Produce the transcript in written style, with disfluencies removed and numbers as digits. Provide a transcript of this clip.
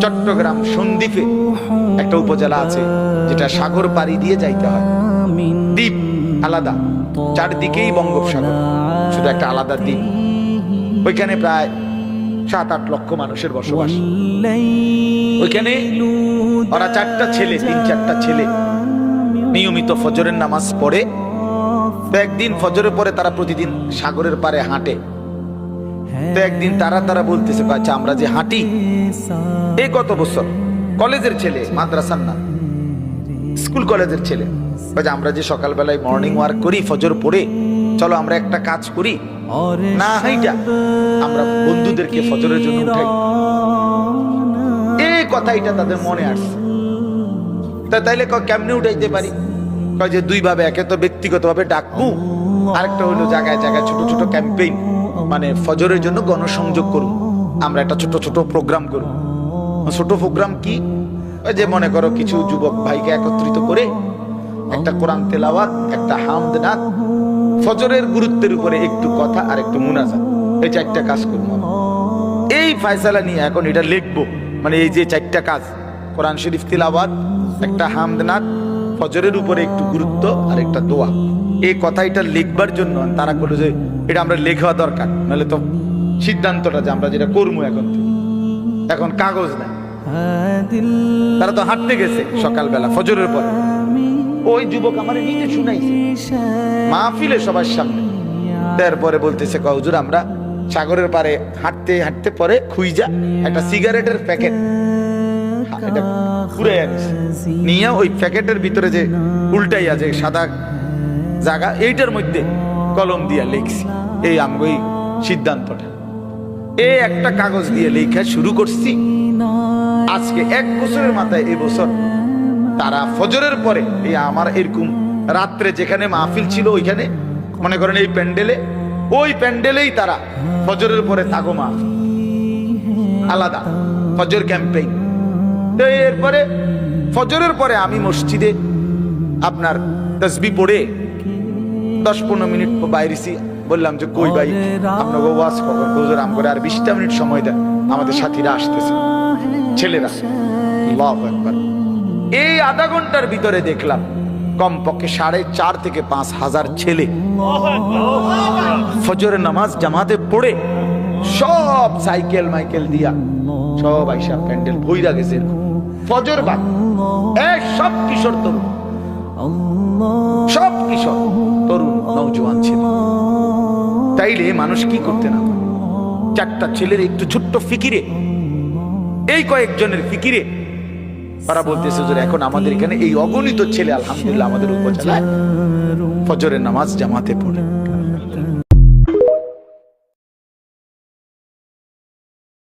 চট্টগ্রাম সন্দ্বীপে একটা উপজেলা আছে যেটা সাগর পাড়ি দিয়ে যাইতে হয়, দ্বীপ আলাদা, চারদিকেই বঙ্গোপসাগর, শুধু একটা আলাদা দ্বীপ। ওইখানে প্রায় 7-8 লক্ষ মানুষের বসবাস। ওইখানে ওরা 4টা ছেলে, 3-4টা ছেলে নিয়মিত ফজরের নামাজ পড়ে। তো একদিন ফজরের পরে তারা প্রতিদিন সাগরের পারে হাঁটে। তো একদিন তারা বলতেছে, আচ্ছা আমরা যে হাঁটি, এই কত বছর, কলেজের ছেলে, মাদ্রাসার না, স্কুল কলেজের ছেলে, আমরা যে সকালবেলায় মর্নিং ওয়ার্ক করি ফজর পড়ে, চলো আমরা একটা কাজ করি, না হাইটা আমরা বন্ধুদেরকে ফজরের জন্য উঠাই। এই কথাটা তাদের মনে আসছে। তাইলে কেমনে উঠাইতে পারি? যে 2 ভাবে, একে তো ব্যক্তিগতভাবে ডাকবো, আরেকটা হলো জায়গায় জায়গায় ছোট ছোট ক্যাম্পেইন, মানে ফজরের জন্য গণসংযোগ করুন, আমরা একটা ছোট ছোট প্রোগ্রাম করব। ছোট প্রোগ্রাম কি? ওই যে মনে করো কিছু যুবক ভাইকে একত্রিত করে একটা কোরআন তেলাওয়াত, একটা হামদ নাত, ফজরের গুরুত্বের উপরে একটু কথা আর একটু মুনাজাত, এই 4টা কাজ করবো। এই ফয়সালা নিয়ে এখন এটা লিখবো, মানে এই যে 4টা কাজ, কোরআন শরীফ তিলাওয়াত, একটা হামদ নাত, ফজরের উপরে একটু গুরুত্ব আর একটা দোয়া, এই কথাটা লিখবার জন্য তারা বললো যে এটা আমরা লেখা দরকার, নাহলে তো সিদ্ধান্তটা যে আমরা যেটা করবো এখন কাগজ নাই। তারা তো হাঁটতে গেছে সকালবেলা ফজরের পরে। ওই যুবক আমার নিজে শুনাইছে মাহফিলে সবার সামনে। তারপরে বলতেছে, হুজুর আমরা সাগরের পারে হাঁটতে হাঁটতে পরে খুইজা একটা সিগারেটের প্যাকেট এটা পুরে আনিছে, নিয়ে ওই প্যাকেটের ভিতরে যে উল্টাই আছে সাদা জায়গা, এইটার মধ্যে কলম দিয়া লিখছি এই আমগই সিদ্ধান্তটা। এই একটা কাগজ দিয়ে লেখা শুরু করছি। আজকে 1 বছরের মাথায়, এই বছর তারা ফজরের পরে, এই আমার এরকম রাত্রে যেখানে মাহফিল ছিল ওইখানে, মনে করেন এই প্যান্ডেলে, ওই প্যান্ডেলেই তারা ফজরের পরে থাকো মাহফিল আলাদা, ফজর ক্যাম্পেইন। তো এরপরে ফজরের পরে আমি মসজিদে আপনার তাসবিহ পড়ে 10-15 মিনিট বাইরেছি। বললাম যে কই ভাই আপনাকে ওয়াজ কখন? হুজুর আম করে আর 20টা মিনিট সময় দেন, আমাদের সাথীরা আসতেছে, ছেলেরা। আল্লাহু আকবার। এই আধা ঘন্টার ভিতরে দেখলাম কমপক্ষে 4.5 থেকে 5 হাজার ছেলে ফজরের নামাজ জামাতে পড়ে, সব সাইকেল মাইকেল দিয়া সব আইসা প্যান্ডেল ভইরা গেছে। ফজর বাদ সব কিশোর তরুণ, সব কিশোর তরুণ নওজোয়ান ছিল। তাইলে মানুষ কি করতে না পারে? 4টা ছেলের একটু ছোট্ট ফিকিরে, এই কয়েকজনের ফিকিরে তারা বলতেছে যে এখন আমাদের এখানে এই অগণিত ছেলে আলহামদুলিল্লাহ আমাদের উপজেলায় ফজরের নামাজ জামাতে পড়ে।